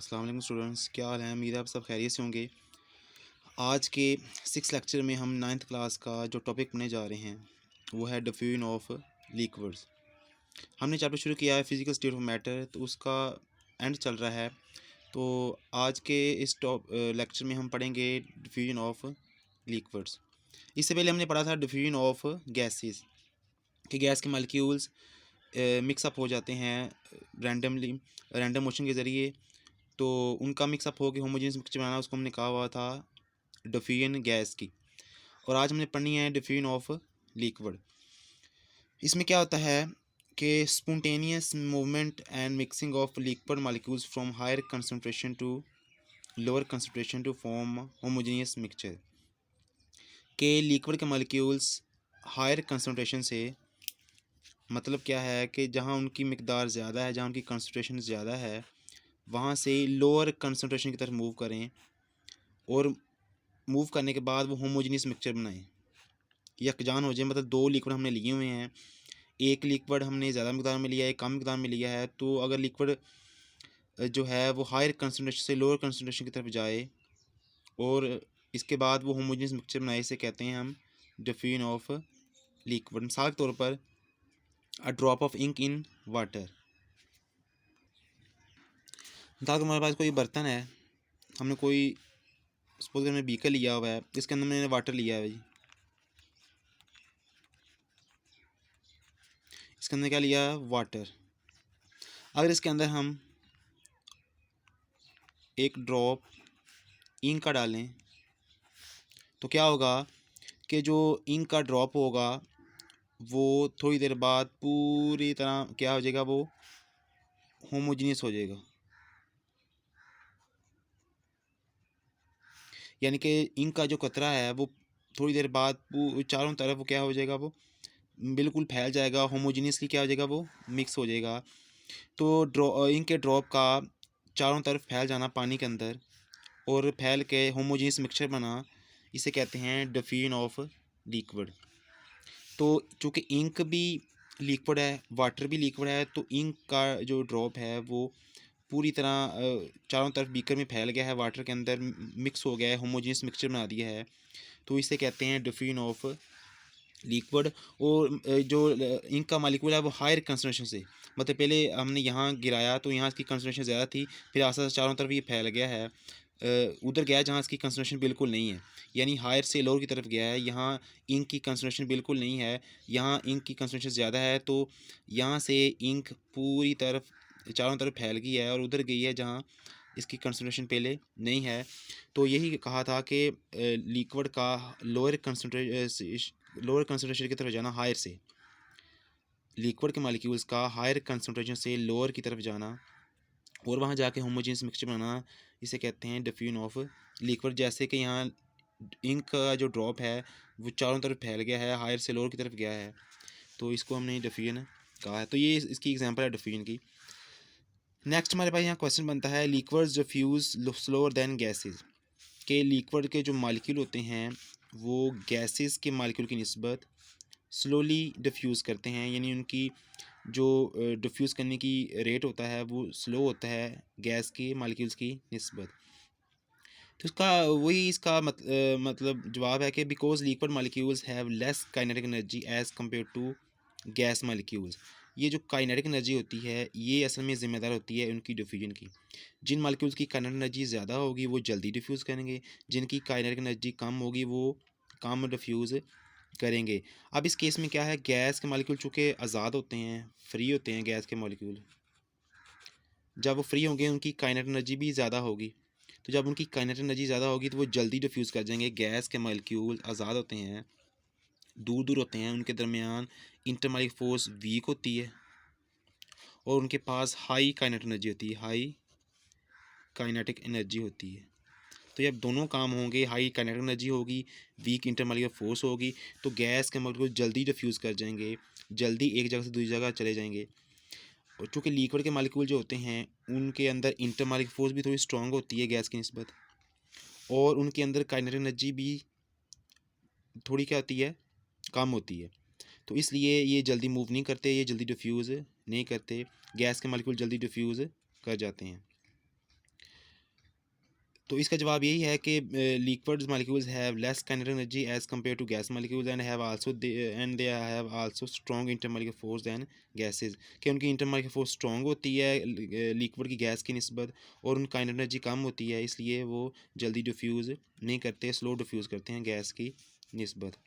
अस्सलाम वालेकुम स्टूडेंट्स, क्या हाल है। उम्मीद है आप सब खैरियत से होंगे। आज के 6 लेक्चर में हम 9th क्लास का जो टॉपिक पढ़ने जा रहे हैं वो है डिफ्यूजन ऑफ लिक्विड्स। हमने चैप्टर शुरू किया है फिजिकल स्टेट ऑफ मैटर, तो उसका एंड चल रहा है। तो आज के इस लेक्चर में हम पढ़ेंगे डिफ्यूजन ऑफ लिक्विड्स। इससे पहले हमने पढ़ा था डिफ्यूजन ऑफ गैसेस कि गैस के मॉलिक्यूल्स मिक्सअप हो जाते हैं रैंडम मोशन के ज़रिए। तो उनका मिक्सअप हो के होमोजेनियस मिक्सचर बनाना, उसको हमने कहा हुआ था डिफ्यूजन गैस की। और आज हमने पढ़नी है डिफ्यूजन ऑफ लिक्विड। इसमें क्या होता है कि spontaneous movement and mixing of liquid molecules from higher concentration to lower concentration to form homogeneous mixture. के लिक्विड के मॉलिक्यूल्स हायर कंसंट्रेशन से मतलब क्या है कि जहाँ उनकी मिकदार ज़्यादा है, जहाँ उनकी कंसंट्रेशन ज़्यादा है, वहाँ से लोअर कंसंट्रेशन की तरफ मूव करें और मूव करने के बाद वो होमोजेनियस मिक्सचर बनाएं, यकजान हो जाए। मतलब दो लिक्विड हमने लिए हुए हैं, एक लिक्विड हमने ज़्यादा मिकदार में लिया है, एक कम मिकदार में लिया है। तो अगर लिक्विड जो है वो हायर कंसनट्रेशन से लोअर कंसनट्रेशन की तरफ जाए और इसके बाद वो होमोजेनियस मिक्सचर बनाए, इसे कहते हैं हम डिफ्यूजन ऑफ लिक्विड। मिसाल के तौर पर a drop of ink in water. मिसाल के हमारे पास कोई बर्तन है, हमने कोई सपोज हमने बीकर लिया हुआ है, इसके अंदर मैंने वाटर लिया है भाई। इसके अंदर क्या लिया है? वाटर। अगर इसके अंदर हम एक ड्रॉप इंक का डालें तो क्या होगा कि जो इंक का ड्रॉप होगा वो थोड़ी देर बाद पूरी तरह क्या हो जाएगा, वो होमोजीनियस हो जाएगा। यानी कि इंक का जो कतरा है वो थोड़ी देर बाद चारों तरफ वो क्या हो जाएगा, वो बिल्कुल फैल जाएगा, होमोजीनियसली क्या हो जाएगा, वो मिक्स हो जाएगा। तो इंक के ड्रॉप का चारों तरफ फैल जाना पानी के अंदर और फैल के होमोजीनियस मिक्सचर बना, इसे कहते हैं डिफ्यूजन ऑफ लिक्विड। तो चूँकि इंक भी लिक्विड है, वाटर भी लिक्विड है, तो इंक का जो ड्रॉप है वो पूरी तरह चारों तरफ बीकर में फैल गया है, वाटर के अंदर मिक्स हो गया है, होमोजेनियस मिक्सचर बना दिया है। तो इसे कहते हैं डिफ्यूजन ऑफ लिक्विड। और जो इंक का मॉलिक्यूल है वो हायर कंसंट्रेशन से, मतलब पहले हमने यहाँ गिराया तो यहाँ इसकी कंसंट्रेशन ज़्यादा थी, फिर आस्ते आस्ते चारों तरफ ये फैल गया है, उधर गया जहाँ इसकी कंसंट्रेशन बिल्कुल नहीं है, यानी हायर से लोअर की तरफ गया है। यहाँ इंक की कंसंट्रेशन बिल्कुल नहीं है, यहाँ इंक की कंसंट्रेशन ज़्यादा है, तो यहाँ से इंक पूरी तरफ चारों तरफ फैल गई है और उधर गई है जहाँ इसकी कंसंट्रेशन पहले नहीं है। तो यही कहा था कि लिक्विड का लोअर कंसंट्रेशन की तरफ जाना, हायर से लिक्विड के मॉलिक्यूल्स का हायर कंसंट्रेशन से लोअर की तरफ जाना और वहाँ जाके होमोजेनियस मिक्सचर बनाना, इसे कहते हैं डिफ्यूजन ऑफ लिक्विड। जैसे कि यहाँ इंक का जो ड्रॉप है वो चारों तरफ फैल गया है, हायर से लोअर की तरफ गया है, तो इसको हमने डिफ्यूजन कहा है। तो ये इसकी एग्जांपल है डिफ्यूजन की। नेक्स्ट हमारे पास यहाँ क्वेश्चन बनता है liquids diffuse slower than gases. के लिक्विड के जो मालिक्यूल होते हैं वो गैसेस के मालिक्यूल की निस्बत स्लोली डिफ्यूज़ करते हैं, यानी उनकी जो डिफ्यूज़ करने की रेट होता है वो स्लो होता है गैस के मालिक्यूल्स की निस्बत। तो इसका मतलब जवाब है कि because liquid molecules have less kinetic energy as compare to gas molecules. ये जो काइनेटिक एनर्जी होती है ये असल में ज़िम्मेदार होती है उनकी डिफ्यूजन की। जिन मालिक्यूल्स की काइनेटिक एनर्जी ज़्यादा होगी वो जल्दी डिफ्यूज़ करेंगे, जिनकी काइनेटिक एनर्जी कम होगी वो कम डिफ्यूज़ करेंगे। अब इस केस में क्या है, गैस के मॉलिक्यूल चूँकि आज़ाद होते हैं, फ्री होते हैं गैस के मॉलिक्यूल, जब वो फ्री होंगे उनकी काइनेटिक एनर्जी भी ज़्यादा होगी। तो जब उनकी काइनेटिक एनर्जी ज़्यादा होगी तो वो जल्दी डिफ्यूज़ कर जाएंगे। गैस के मॉलिक्यूल आज़ाद होते हैं, दूर दूर होते हैं, उनके दरमियान इंटरमॉलिक्यूलर फोर्स वीक होती है और उनके पास हाई काइनेटिक एनर्जी होती है, हाई काइनेटिक एनर्जी होती है। तो जब दोनों काम होंगे, हाई काइनेटिक एनर्जी होगी, वीक इंटरमॉलिक्यूलर फोर्स होगी, तो गैस के मॉलिक्यूल जल्दी डिफ्यूज़ कर जाएंगे, जल्दी एक जगह से दूसरी जगह चले जाएंगे। और चूँकि लिक्विड के मॉलिक्यूल जो होते हैं उनके अंदर इंटरमॉलिक्यूलर फोर्स भी थोड़ी स्ट्रॉन्ग होती है गैस की निस्बत, और उनके अंदर काइनेटिक एनर्जी भी थोड़ी क्या होती है, कम होती है। तो इसलिए ये जल्दी मूव नहीं करते, ये जल्दी डिफ्यूज़ नहीं करते, गैस के मॉलिक्यूल जल्दी डिफ्यूज़ कर जाते हैं। तो इसका जवाब यही है कि liquid molecules have less kinetic energy as compare to gas molecules and they have also strong intermolecular force than gases, कि उनकी इंटरमॉलिक्यूलर फोर्स स्ट्रॉन्ग होती है लिक्विड की गैस की निस्बत, और उनकी काइनेटिक एनर्जी कम होती है, इसलिए वो जल्दी डिफ्यूज़ नहीं करते, स्लो डिफ्यूज़ करते हैं गैस की निस्बत।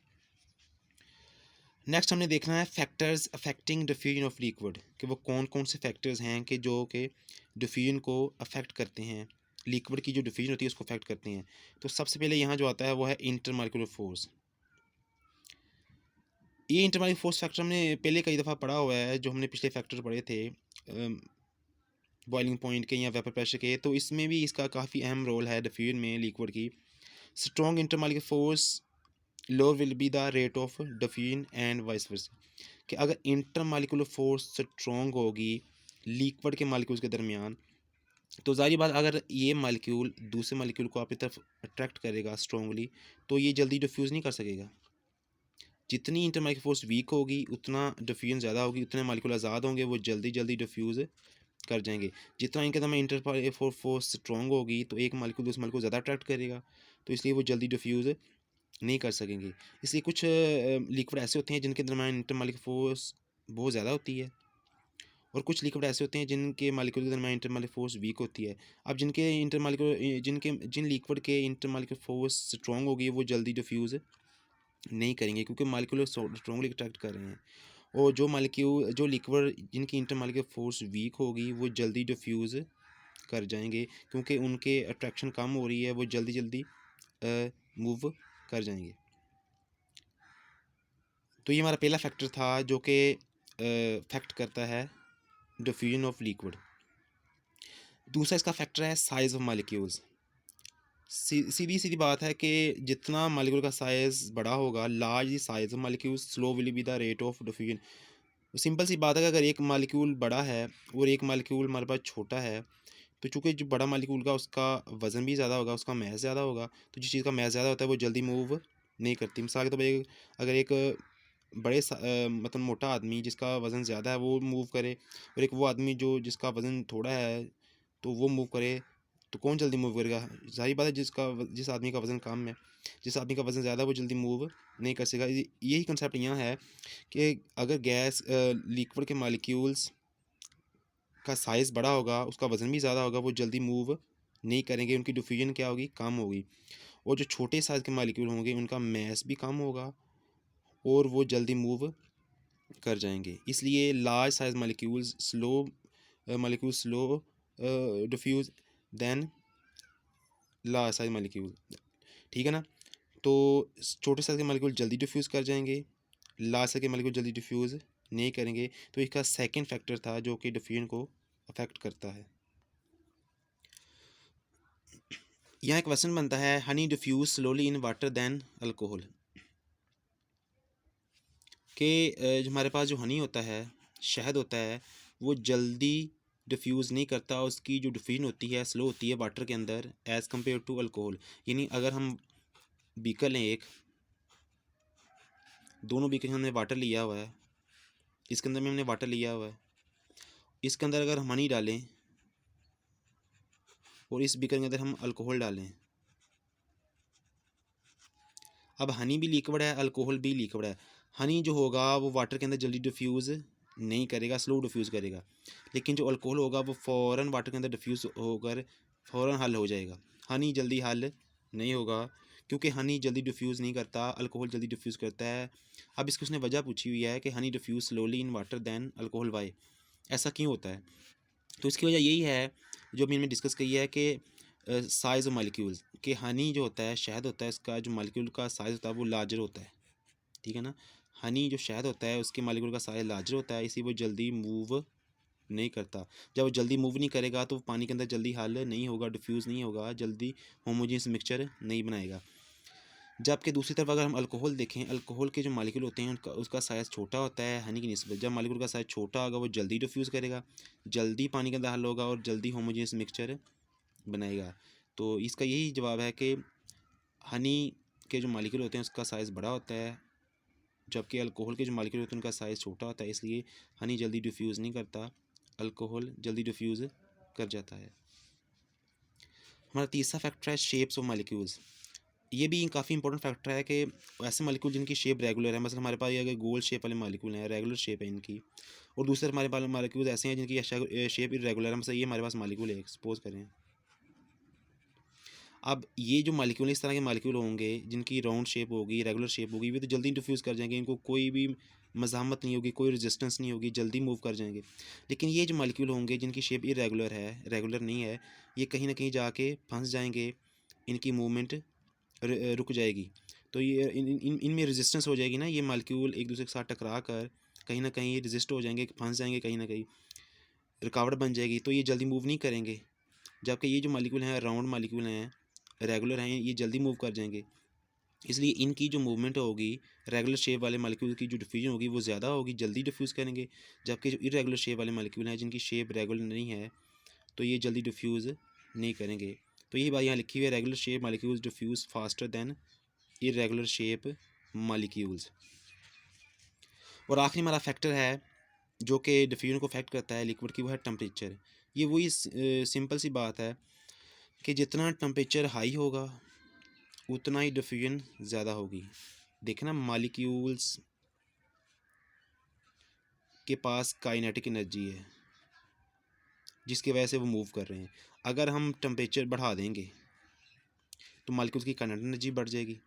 नेक्स्ट हमने देखना है factors affecting diffusion of liquid, कि वो कौन कौन से फैक्टर्स हैं कि जो कि डिफ्यूजन को अफेक्ट करते हैं, लिक्विड की जो डिफ्यूजन होती है उसको अफेक्ट करते हैं। तो सबसे पहले यहाँ जो आता है वो है इंटरमॉलिक्यूलर फोर्स। ये इंटरमॉलिक्यूलर फोर्स फैक्टर हमने पहले कई दफ़ा पढ़ा हुआ है, जो हमने पिछले फैक्टर पढ़े थे बॉइलिंग पॉइंट के या वेपर प्रेशर के, तो इसमें भी इसका काफ़ी अहम रोल है डिफ्यूजन में लिक्विड की। Strong intermolecular force lower will be the rate of diffusion and vice versa, कि अगर इंटरमॉलिक्यूलर फोर्स स्ट्रॉन्ग होगी लिक्विड के मालिक्यूल्स के दरमियान, तो ज़ाहिर बात अगर ये मालिक्यूल दूसरे मालिक्यूल को अपनी तरफ अट्रैक्ट करेगा स्ट्रॉन्गली, तो ये जल्दी डिफ्यूज़ नहीं कर सकेगा। जितनी इंटरमॉलिक्यूलर फोर्स वीक होगी उतना डिफ्यूजन ज़्यादा होगी, उतने मालिक्यूल आज़ाद होंगे, वो जल्दी जल्दी डिफ्यूज़ कर जाएंगे। जितना इनके दरमियान इंटरमॉलिक्यूलर फोर्स स्ट्रॉन्ग होगी तो एक मालिक्यूल दूसरे मालिक्यूल ज़्यादा अट्रैक्ट करेगा, तो इसलिए वो जल्दी डिफ्यूज़ नहीं कर सकेंगे। इसलिए कुछ लिक्विड ऐसे होते हैं जिनके दरमियान इंटरमॉलिक्यूलर फोर्स बहुत ज़्यादा होती है, और कुछ लिक्विड ऐसे होते हैं जिनके मालिक्यूल के दरमियान इंटरमॉलिक्यूलर फोर्स वीक होती है। अब जिन लिक्विड के इंटरमॉलिक्यूलर फोर्स स्ट्रॉन्ग होगी वो जल्दी डिफ्यूज़ नहीं करेंगे, क्योंकि मालिक्यूल स्ट्रॉन्गली अट्रैक्ट कर रहे हैं, और जो लिक्विड जिनकी इंटरमॉलिक्यूलर फोर्स वीक होगी वो जल्दी डिफ्यूज़ कर जाएंगे, क्योंकि उनके अट्रैक्शन कम हो रही है, वो जल्दी जल्दी मूव कर जाएंगे। तो ये हमारा पहला फैक्टर था जो कि फैक्ट करता है डिफ्यूजन ऑफ लिक्विड। दूसरा इसका फैक्टर है साइज़ ऑफ मालिक्यूल्स। सीधी सीधी बात है कि जितना मालिक्यूल का साइज़ बड़ा होगा, large size of molecule slow will be the rate of diffusion. Simple सी बात है कि अगर एक मालिक्यूल बड़ा है और एक मालिक्यूल हमारे पास छोटा है, तो चूँकि जो बड़ा मालिक्यूल का उसका वज़न भी ज़्यादा होगा, उसका मैस ज़्यादा होगा, तो जिस चीज़ का मैस ज़्यादा होता है वो जल्दी मूव नहीं करती। मिसाल के तौर पर अगर एक मतलब मोटा आदमी जिसका वज़न ज़्यादा है वो मूव करे, और एक वो आदमी जिसका वज़न थोड़ा है तो वो मूव करे, तो कौन जल्दी मूव करेगा? ज़ाहिर बात है जिस आदमी का वज़न कम है। जिस आदमी का वज़न ज़्यादा है वो जल्दी मूव नहीं कर सकेगा। यही कंसेप्ट यहाँ है कि अगर लिक्विड के मालिक्यूल्स का साइज़ बड़ा होगा, उसका वज़न भी ज़्यादा होगा, वो जल्दी मूव नहीं करेंगे, उनकी डिफ्यूजन क्या होगी? कम होगी। और जो छोटे साइज़ के मालिक्यूल होंगे उनका मास भी कम होगा और वो जल्दी मूव कर जाएंगे। इसलिए large size molecules slow diffuse than large size molecule, ठीक है ना। तो छोटे साइज के मालिक्यूल जल्दी डिफ्यूज़ कर जाएंगे, लार्ज साइज के मालिक्यूल जल्दी डिफ्यूज़ नहीं करेंगे। तो इसका सेकंड फैक्टर था जो कि डिफ्यूजन को अफेक्ट करता है। यहाँ एक क्वेश्चन बनता है, honey diffuse slowly in water than alcohol, कि जो हमारे पास जो हनी होता है, शहद होता है, वो जल्दी डिफ्यूज़ नहीं करता, उसकी जो डिफ्यूजन होती है स्लो होती है वाटर के अंदर एज़ कम्पेयर टू अल्कोहल। यानी अगर हम बीकर लें एक, दोनों बीकर हमने वाटर लिया हुआ है, इसके अंदर में हमने वाटर लिया हुआ है, इसके अंदर अगर हम हनी डालें और इस बीकर के अंदर हम अल्कोहल डालें, अब हनी भी लिक्विड है, अल्कोहल भी लिक्विड है। हनी जो होगा वो वाटर के अंदर जल्दी डिफ्यूज़ नहीं करेगा, स्लो डिफ्यूज़ करेगा, लेकिन जो अल्कोहल होगा वो फ़ौरन वाटर के अंदर डिफ्यूज़ होकर फ़ौरन हल हो जाएगा। हनी जल्दी हल नहीं होगा, क्योंकि हनी जल्दी डिफ्यूज़ नहीं करता, अल्कोहल जल्दी डिफ्यूज़ करता है। अब इसकी उसने वजह पूछी हुई है कि honey diffuse slowly in water than alcohol, why, ऐसा क्यों होता है? तो इसकी वजह यही है जो अभी मैंने डिस्कस की है कि साइज़ ऑफ मालिक्यूल्स, कि हनी जो होता है, शहद होता है, इसका जो मालिक्यूल का साइज़ होता है वो लार्जर होता है, ठीक है ना। हनी जो शहद होता है उसके मालिक्यूल का साइज़ लार्जर होता है, इसी वो जल्दी मूव नहीं करता। जब वो जल्दी मूव नहीं करेगा तो पानी के अंदर जल्दी हल नहीं होगा, डिफ्यूज़ नहीं होगा, जल्दी होमोजेनियस मिक्सचर नहीं बनाएगा। जबकि दूसरी तरफ अगर हम अल्कोहल देखें, अल्कोहल के जो मालिक्यूल होते हैं उसका साइज़ छोटा होता है हनी की निस्बत। जब मालिक्यूल का साइज़ छोटा होगा वो जल्दी डिफ्यूज़ करेगा, जल्दी पानी के अंदर हल होगा और जल्दी होमोजेनियस मिक्सचर बनाएगा। तो इसका यही जवाब है कि हनी के जो मालिक्यूल होते हैं उसका साइज़ बड़ा होता है, जबकि अल्कोहल के जो मालिक्यूल होते हैं उनका साइज़ छोटा होता है, इसलिए हनी जल्दी डिफ्यूज़ नहीं करता, अल्कोहल जल्दी डिफ्यूज़ कर जाता है। हमारा तीसरा फैक्टर है शेप्स ऑफ मालिक्यूल्स। ये भी काफ़ी इंपॉर्टेंट फैक्टर है कि ऐसे मालिक्यूल जिनकी शेप रेगुलर है, मतलब हमारे पास ये अगर गोल शेप वाले मालिक्यूल हैं, रेगुलर शेप है इनकी, और दूसरे हमारे पास मालिक्यूल ऐसे हैं जिनकी शेप इरेगुलर है, मतलब ये हमारे पास मालिक्यूल है, सपोज करें। अब ये जो मालिक्यूल इस तरह के मालिक्यूल होंगे जिनकी राउंड शेप होगी, रेगुलर शेप होगी, वे तो जल्दी डिफ्यूज़ कर जाएंगे, इनको कोई भी मज़ाहमत नहीं होगी, कोई रेजिस्टेंस नहीं होगी, जल्दी मूव कर जाएंगे। लेकिन ये जो मालिक्यूल होंगे जिनकी शेप इरेगुलर है, रेगुलर नहीं है, ये कहीं ना कहीं जाके फंस जाएंगे, इनकी मूवमेंट रुक जाएगी। तो ये इनमें रेजिस्टेंस हो जाएगी ना, ये मालिक्यूल एक दूसरे के साथ टकरा कर कहीं ना कहीं रेजिस्ट हो जाएंगे, फंस जाएंगे, कहीं ना कहीं रुकावट बन जाएगी, तो ये जल्दी मूव नहीं करेंगे। जबकि ये जो मालिक्यूल हैं, राउंड मालिक्यूल हैं, रेगुलर हैं, ये जल्दी मूव कर जाएंगे। इसलिए इनकी जो मूवमेंट होगी, रेगुलर शेप वाले मालिक्यूल की जो डिफ्यूजन होगी वो ज़्यादा होगी, जल्दी डिफ्यूज़ करेंगे। जबकि जो इरेगुलर शेप वाले मालिक्यूल हैं जिनकी शेप रेगुलर नहीं है, तो ये जल्दी डिफ्यूज़ नहीं करेंगे। तो यही बात यहाँ लिखी हुई है, regular shape molecules diffuse faster than irregular shape molecules. और आखिरी हमारा फैक्टर है जो कि डिफ्यूजन को अफेक्ट करता है लिक्विड की, वो है टेम्परेचर। ये वही सिंपल सी बात है कि जितना टेम्परेचर हाई होगा उतना ही डिफ्यूजन ज़्यादा होगी। देखना मालिक्यूल्स के पास काइनेटिक एनर्जी है जिसकी वजह से वो मूव कर रहे हैं। अगर हम टेम्परेचर बढ़ा देंगे तो मालिक्यूल्स की काइनेटिक एनर्जी बढ़ जाएगी,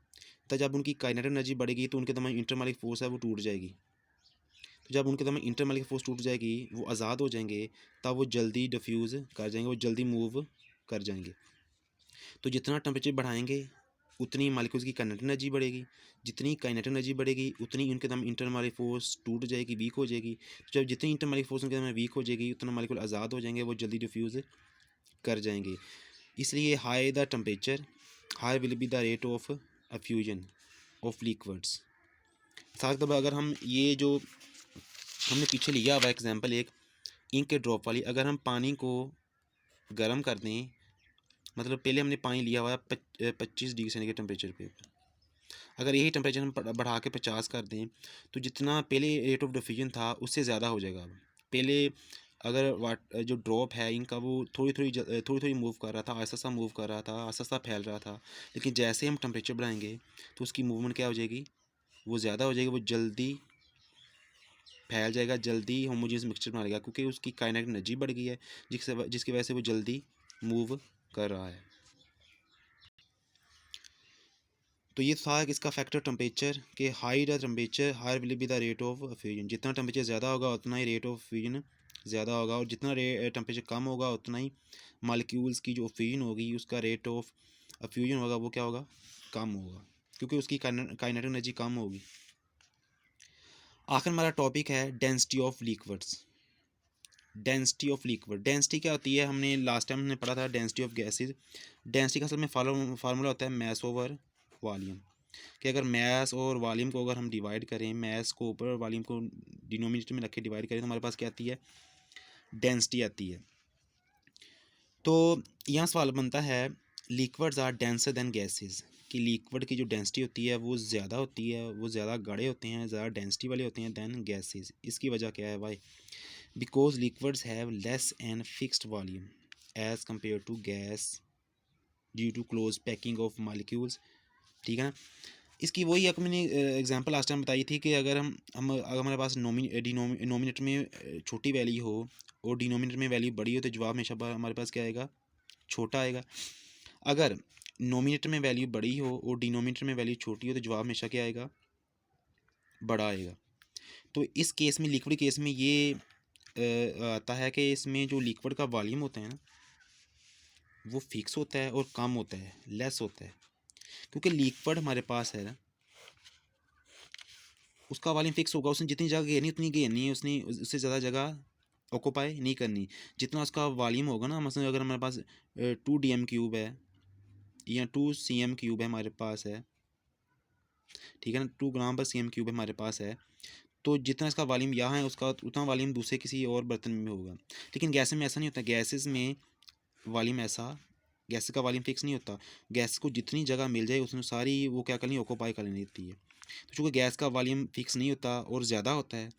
तो जब उनकी काइनेटिक एनर्जी बढ़ेगी तो उनके दरमियान इंटरमॉलिक फोर्स है वो टूट जाएगी। तो जब उनके दरमियान इंटरमॉलिक फोर्स टूट जाएगी, वो आज़ाद हो जाएंगे, तब वो जल्दी डिफ्यूज़ कर जाएंगे, वो जल्दी मूव कर जाएंगे। तो जितना टेम्परेचर बढ़ाएंगे उतनी मालिक्यूल्स की काइनेटिक एनर्जी बढ़ेगी, जितनी काइनेटिक एनर्जी बढ़ेगी उतनी उनके दम इंटरमॉलिक फोर्स टूट जाएगी, वीक हो जाएगी। तो जब जितनी इंटरमॉलिक फोर्स उनके दम वीक हो जाएगी उतना मालिक्यूल आज़ाद हो जाएंगे, वो जल्दी डिफ्यूज़ कर जाएंगे। इसलिए high the temperature high will be the rate of effusion of liquids. साथ अगर हम ये जो हमने पीछे लिया हुआ एग्जांपल एक इंक के ड्रॉप वाली, अगर हम पानी को गर्म कर दें, मतलब पहले हमने पानी लिया हुआ है 25 डिग्री सेंटीग्रेड टेम्परेचर पे, अगर यही टेम्परेचर हम बढ़ा के 50 कर दें तो जितना पहले रेट ऑफ डिफ्यूजन था उससे ज़्यादा हो जाएगा। पहले अगर जो ड्रॉप है इनका वो थोड़ी मूव कर रहा था, आहिस्ता आहिस्ता मूव कर रहा था, आहिस्ता आहिस्ता फैल रहा था। लेकिन जैसे हम टेम्परेचर बढ़ाएंगे तो उसकी मूवमेंट क्या हो जाएगी, वो ज़्यादा हो जाएगी, वो जल्दी फैल जाएगा, जल्दी होमोजेनियस मिक्सचर बना लेगा, क्योंकि उसकी काइनेटिक एनर्जी बढ़ गई है जिसकी वजह से वो जल्दी मूव कर रहा है। तो ये था इसका फैक्टर टेम्परेचर के high the temperature higher will be the rate of fusion. जितना टेम्परेचर ज़्यादा होगा उतना ही रेट ऑफ फ्यूजन ज़्यादा होगा, और जितना टेम्परेचर कम होगा उतना ही मालिक्यूल्स की जो फ्यूजन होगी उसका रेट ऑफ फ्यूजन होगा वो क्या होगा, कम होगा, क्योंकि उसकी काइनेटिक एनर्जी कम होगी। आखिर हमारा टॉपिक है density of liquids. Density of liquid, density क्या होती है, हमने लास्ट टाइम हमने पढ़ा था डेंसिटी ऑफ गैसेज। डेंसिटी का असल में फार्मूला होता है मैस ओवर वॉल्यूम, कि अगर मैस और वॉल्यूम को अगर हम डिवाइड करें, मैस को ऊपर और वॉल्यूम को डिनोमिनेटर में रख के डिवाइड करें, तो हमारे पास क्या आती है, डेंसिटी आती है। तो यहाँ सवाल बनता है liquids are denser than gases, कि लिक्विड की जो डेंसिटी होती है वो ज़्यादा होती है, वो ज़्यादा गाढ़े होते हैं, ज़्यादा डेंसिटी वाले होते हैं दैन गैसेज। इसकी वजह क्या है, why, because liquids have less and fixed volume as compare to gas due to close packing of molecules. ठीक है ना। इसकी वही एक मैंने एग्जांपल लास्ट टाइम बताई थी कि अगर अगर हमारे पास नोमिनेटर में छोटी वैल्यू हो और डिनोमिनेटर में वैल्यू बड़ी हो तो जवाब हमेशा हमारे पास क्या आएगा, छोटा आएगा। अगर नोमिनेटर में वैल्यू बड़ी हो और डिनोमिनेटर में वैल्यू छोटी हो तो जवाब हमेशा क्या आएगा, बड़ा आएगा। तो इस केस में, लिक्विड केस में ये आता है कि इसमें जो लिक्विड का वॉल्यूम होता है ना वो फिक्स होता है और कम होता है, लेस होता है, क्योंकि लिक्विड हमारे पास है ना उसका वॉल्यूम फिक्स होगा, उसने जितनी जगह घेरनी उतनी घेरनी है, उसने उससे ज़्यादा जगह ऑक्यूपाई नहीं करनी। जितना उसका वॉल्यूम होगा ना, मतलब अगर हमारे पास 2 DM³ है या 2 cm³ है हमारे पास है, ठीक है ना, 2 g/cm³ है हमारे पास है, तो जितना इसका वॉल्यूम यहाँ है उसका उतना वॉल्यूम दूसरे किसी और बर्तन में होगा। लेकिन गैस में ऐसा नहीं होता, गैसेस में वॉल्यूम ऐसा, गैस का वॉल्यूम फिक्स नहीं होता, गैस को जितनी जगह मिल जाए उसमें सारी वो क्या करनी, ऑक्यूपाई कर लेनी होती है। तो चूँकि गैस का वॉल्यूम फिक्स नहीं होता और ज़्यादा होता है,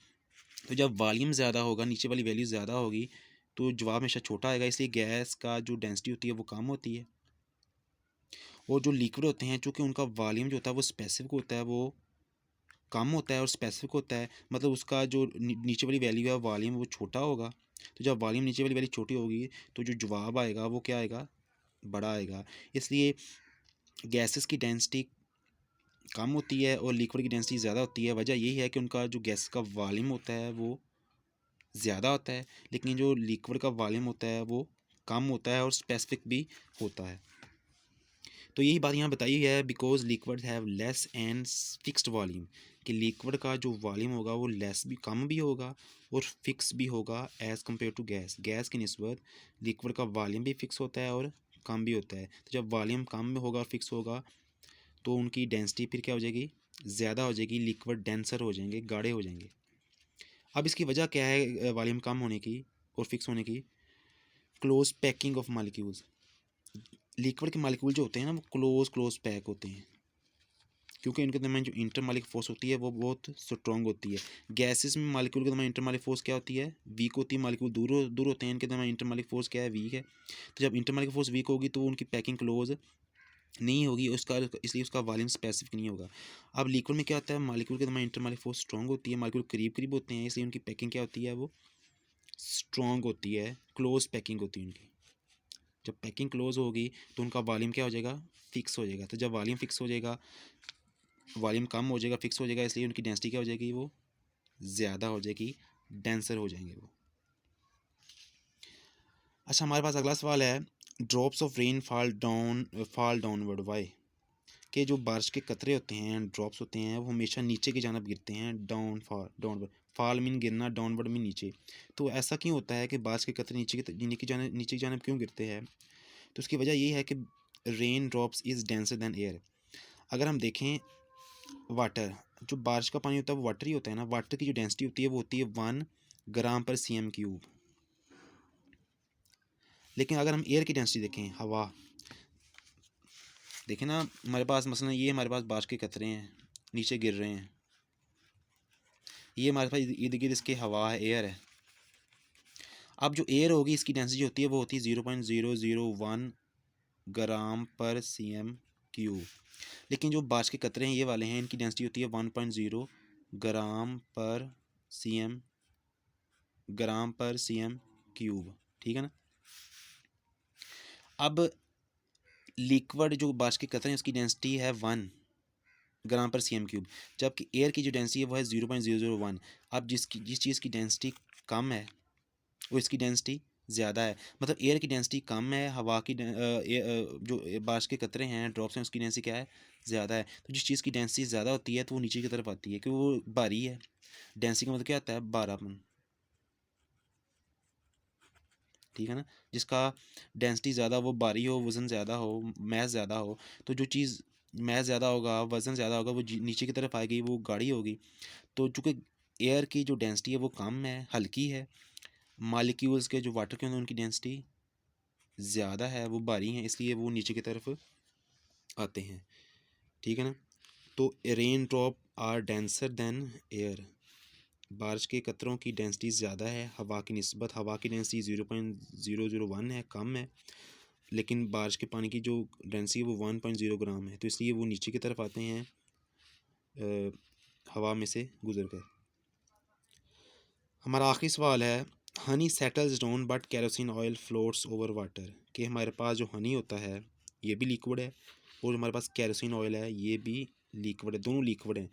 तो जब वॉल्यूम ज़्यादा होगा, नीचे वाली वैल्यू ज़्यादा होगी, तो जवाब हमेशा छोटा आएगा, इसलिए गैस का जो डेंसिटी होती है वो कम होती है। और जो लिक्विड होते हैं चूँकि उनका वॉल्यूम जो होता है वो स्पेसिफिक होता है, वो कम होता है और स्पेसिफिक होता है, मतलब उसका जो नीचे वाली वैल्यू है वॉल्यूम वो छोटा होगा। तो जब वॉल्यूम नीचे वाली वैल्यू छोटी होगी तो जो जवाब आएगा वो क्या आएगा, बड़ा आएगा। इसलिए गैसेस की डेंसिटी कम होती है और लिक्विड की डेंसिटी ज़्यादा होती है। वजह यही है कि उनका जो गैस का वॉल्यूम होता है वो ज़्यादा होता है, लेकिन जो लिक्विड का वॉल्यूम होता है वो कम होता है और स्पेसिफिक भी होता है। तो यही बात यहाँ बताई है, because liquid have less and fixed volume, कि लिक्विड का जो वॉल्यूम होगा वो लेस भी, कम भी होगा और फिक्स भी होगा as compare to gas. Gas की निस्बत लिक्विड का वॉल्यूम भी फिक्स होता है और कम भी होता है। तो जब वॉल्यूम कम होगा और फिक्स होगा तो उनकी डेंसिटी फिर क्या हो जाएगी, ज़्यादा हो जाएगी, लिक्विड डेंसर हो जाएंगे, गाढ़े हो जाएंगे। अब इसकी वजह क्या है वॉल्यूम कम होने की और फिक्स होने की? Close packing of molecules. Liquid के मालिक्यूल जो होते हैं ना वो क्लोज पैक होते हैं, क्योंकि इनके दरमियान जो इंटरमालिक फोर्स होती है वो बहुत स्ट्रॉन्ग होती है। गैसेस में मालिक्यूल के दरमियान इंटरमालिक फोर्स क्या होती है, वीक होती है। मालिक्यूल दूर होते हैं, इनके दरमियान इंटरमालिक फोर्स क्या है, वीक है। तो जब इंटरमालिक फोर्स वीक होगी तो उनकी पैकिंग क्लोज नहीं होगी, उसका इसलिए उसका वॉल्यूम स्पेसिफिक नहीं होगा। अब लिक्विड में क्या होता है, मालिक्यूल के दरमियान इंटरमालिक फोर्स स्ट्रॉन्ग होती है, मालिक्यूल करीब करीब होते हैं, इसलिए उनकी पैकिंग क्या होती है, वो स्ट्रॉन्ग होती है, क्लोज पैकिंग होती है उनकी। जब पैकिंग क्लोज होगी तो उनका वॉल्यूम क्या हो जाएगा, फिक्स हो जाएगा। तो जब वॉल्यूम फिक्स हो जाएगा, वॉल्यूम कम हो जाएगा, फिक्स हो जाएगा, इसलिए उनकी डेंसिटी क्या हो जाएगी, वो ज़्यादा हो जाएगी, डेंसर हो जाएंगे वो। अच्छा, हमारे पास अगला सवाल है, drops of rain fall downward why, कि जो बारिश के कतरे होते हैं, ड्रॉप्स होते हैं, वो हमेशा नीचे की जानब गिरते हैं। डाउनवर्ड, फॉल मीन गिरना, डाउनवर्ड मीन नीचे। तो ऐसा क्यों होता है कि बारिश के कतरे नीचे की जानब क्यों गिरते हैं? तो उसकी वजह ये है कि rain drops is denser than air. अगर हम देखें वाटर, जो बारिश का पानी होता है वो वाटर ही होता है ना, वाटर की जो डेंसिटी होती है वो होती है 1 ग्राम/cm³। लेकिन अगर हम एयर की डेंसिटी देखें, हवा देखें ना, हमारे पास मसलन ये हमारे पास बारिश के कतरे हैं, नीचे गिर रहे हैं, ये हमारे पास इर्द गिर्द इसके हवा है, एयर है। अब जो एयर होगी इसकी डेंसिटी होती है वो होती है 0.001 ग्राम/cm³। लेकिन जो बारिश के कतरे हैं ये वाले हैं, इनकी डेंसिटी होती है 1.0 ग्राम/cm³। ठीक है ना। अब लिक्विड जो बारिश के कतरे हैं उसकी डेंसिटी है 1 ग्राम/cm³, जबकि एयर की जो डेंसिटी है वो है 0.001। अब जिस चीज़ की डेंसिटी कम है वो इसकी डेंसिटी ज़्यादा है, मतलब एयर की डेंसिटी कम है, हवा की जो बारिश के कतरे हैं, ड्रॉप्स हैं, उसकी डेंसिटी क्या है, ज़्यादा है। तो जिस चीज़ की डेंसिटी ज़्यादा होती है तो वो नीचे की तरफ आती है, क्योंकि वो भारी है। डेंसिटी का मतलब क्या आता है, भारापन। ठीक है ना। जिसका डेंसिटी ज़्यादा, वो भारी हो, वज़न ज़्यादा हो, मैस ज़्यादा हो। तो जो चीज़ मैस ज़्यादा होगा, वज़न ज़्यादा होगा, वो नीचे की तरफ आएगी, वो गाढ़ी होगी। तो चूँकि एयर की जो डेंसिटी है वो कम है, हल्की है, मालिक्यूल्स के जो वाटर के अंदर उनकी डेंसिटी ज़्यादा है, वो भारी हैं, इसलिए वो नीचे की तरफ आते हैं। ठीक है ना। तो rain drop are denser than air. बारिश के कतरों की डेंसिटी ज़्यादा है हवा की निस्बत। हवा की डेंसिटी 0.001 है, कम है, लेकिन बारिश के पानी की जो डेंसिटी है वो 1.0 ग्राम है, तो इसलिए वो नीचे की तरफ आते हैं हवा में से गुजर कर। हमारा आखिरी सवाल है, Honey settles down but kerosene oil floats over water, कि हमारे पास जो हनी होता है ये भी लिक्विड है और हमारे पास केरोसिन ऑयल है ये भी लिक्विड है, दोनों लिक्विड हैं।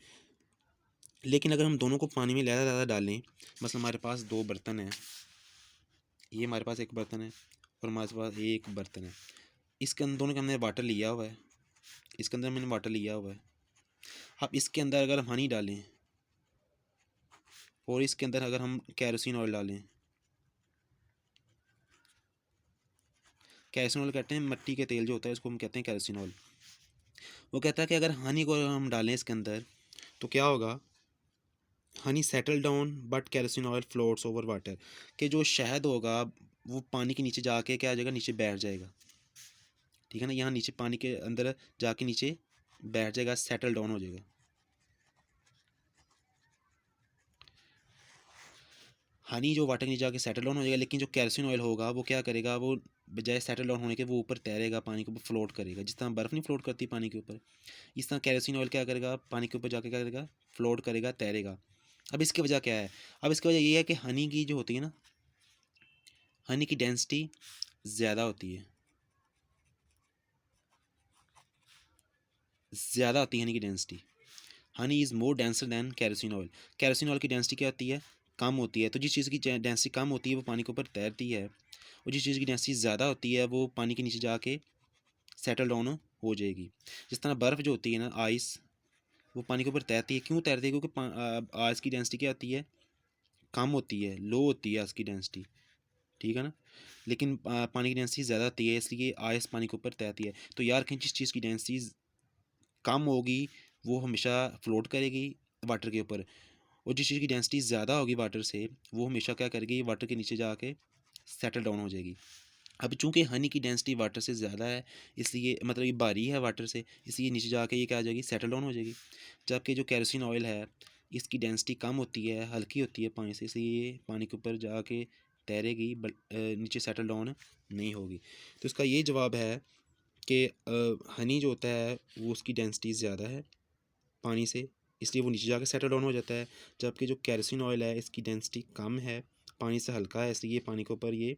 लेकिन अगर हम दोनों को पानी में ज़्यादा ज़्यादा डालें, मतलब हमारे पास दो बर्तन हैं, ये हमारे पास एक बर्तन है और हमारे पास एक बर्तन है, इसके अंदर दोनों के हमने वाटर लिया हुआ है, इसके अंदर मैंने वाटर लिया हुआ है। अब इसके अंदर अगर हम हनी डालें और इसके अंदर अगर हम केरोसिन ऑयल डालें, केरोसिन ऑयल कहते हैं मिट्टी के तेल जो होता है उसको हम कहते हैं केरोसिन ऑयल। वो कहता है कि अगर हनी को हम डालें इसके अंदर तो क्या होगा, Honey settle down but kerosene oil floats over water, कि जो शहद होगा वो पानी के नीचे जाके क्या हो जाएगा, नीचे बैठ जाएगा। ठीक है ना, यहाँ नीचे पानी के अंदर जाके नीचे बैठ जाएगा, सेटल डाउन हो जाएगा। हनी जो वाटर के नीचे जाके सेटल डाउन हो जाएगा, लेकिन जो केरोसिन ऑयल होगा वो क्या करेगा, वो बजाय सेटल डाउन होने के वो ऊपर तैरेगा, पानी के ऊपर फ्लोट करेगा। जिस तरह बर्फ़ नहीं फ्लोट करती पानी के ऊपर, इस तरह केरोसिन ऑयल क्या करेगा, पानी के ऊपर जाके क्या करेगा, फ्लोट करेगा, तैरेगा। अब इसकी वजह क्या है? अब इसकी वजह ये है कि हनी की जो होती है ना, हनी की डेंसिटी ज़्यादा होती है, ज़्यादा होती है हनी की density. Honey is more denser than kerosene oil. Kerosene oil की डेंसिटी क्या होती है, कम होती है। तो जिस चीज़ की डेंसिटी कम होती है वो पानी के ऊपर तैरती है, और जिस चीज़ की डेंसिटी ज़्यादा होती है वो पानी के नीचे जाके सेटल डाउन हो जाएगी। जिस तरह बर्फ़ जो होती है ना, आइस, वो पानी के ऊपर तैरती है। क्यों तैरती है? क्योंकि आइस की डेंसिटी क्या होती है, कम होती है, लो होती है आइस की डेंसिटी, ठीक है ना। लेकिन पानी की डेंसिटी ज़्यादा होती है, इसलिए आइस पानी के ऊपर तैरती है। तो यार कहीं जिस चीज़ की डेंसिटी कम होगी वो हमेशा फ्लोट करेगी वाटर के ऊपर, और जिस चीज़ की डेंसिटी ज़्यादा होगी वाटर से, वो हमेशा क्या करेगी, वाटर के नीचे जाके सेटल डाउन हो जाएगी। अब चूंकि हनी की डेंसिटी वाटर से ज़्यादा है, इसलिए मतलब ये भारी है वाटर से, इसलिए नीचे जाके ये क्या आ जाएगी, सेटल डाउन हो जाएगी। जबकि जो केरोसिन ऑयल है, इसकी डेंसिटी कम होती है, हल्की होती है पानी से, इसलिए ये पानी के ऊपर जाके तैरेगी, नीचे सेटल डाउन नहीं होगी। तो इसका ये जवाब है कि हनी जो होता है वो उसकी डेंसिटी ज़्यादा है पानी से, इसलिए वो नीचे जाके सेटल डाउन हो जाता है। जबकि जो केरोसिन ऑयल है इसकी डेंसिटी कम है, पानी से हल्का है, इसलिए पानी के ऊपर ये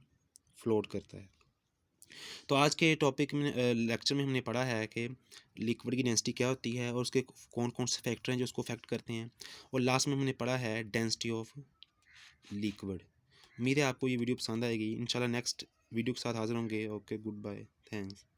फ्लोट करता है। तो आज के टॉपिक में लेक्चर में हमने पढ़ा है कि लिक्विड की डेंसिटी क्या होती है और उसके कौन कौन से फैक्टर हैं जो उसको अफेक्ट करते हैं, और लास्ट में हमने पढ़ा है डेंसिटी ऑफ लिक्विड। उम्मीद है आपको ये वीडियो पसंद आएगी। इंशाल्लाह नेक्स्ट वीडियो के साथ हाज़िर होंगे। Okay, good bye, thanks.